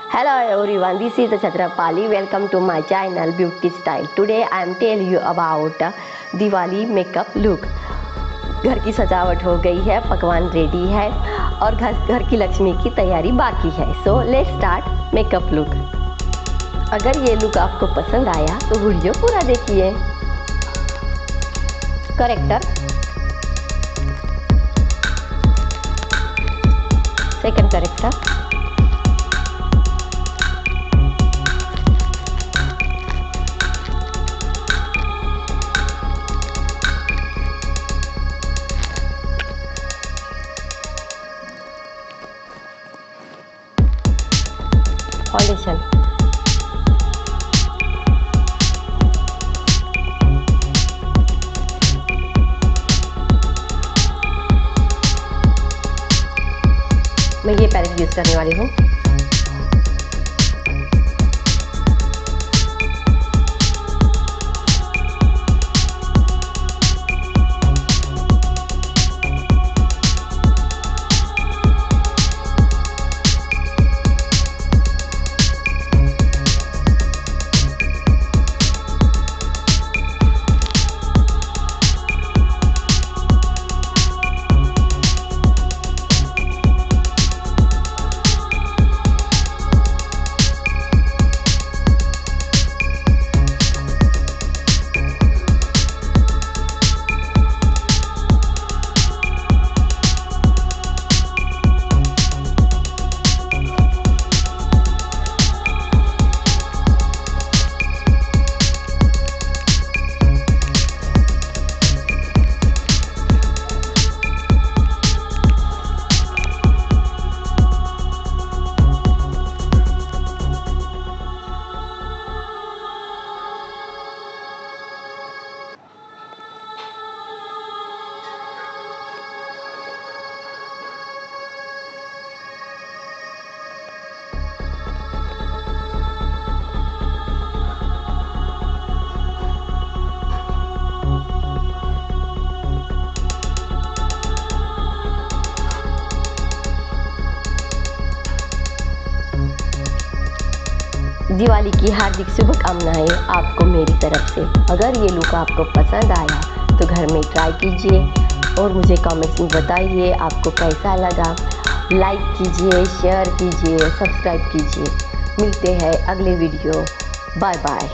Hello everyone, this is Chhatrapali. Welcome to my channel Beauty Style. Today I am telling you about Diwali makeup look. घर की सजावट हो गई है, पकवान रेडी है और घर की लक्ष्मी की तैयारी बाकी है। So let's start makeup look. अगर ये लुक आपको पसंद आया तो वीडियो पूरा देखिए। करेक्टर, सेकंड करेक्टर, फाउंडेशन, मैं ये पैलेट यूज करने वाली हूँ। दिवाली की हार्दिक शुभकामनाएं आपको मेरी तरफ से। अगर ये लुक आपको पसंद आया तो घर में ट्राई कीजिए और मुझे कमेंट्स में बताइए आपको कैसा लगा। लाइक कीजिए, शेयर कीजिए, सब्सक्राइब कीजिए। मिलते हैं अगले वीडियो। Bye bye.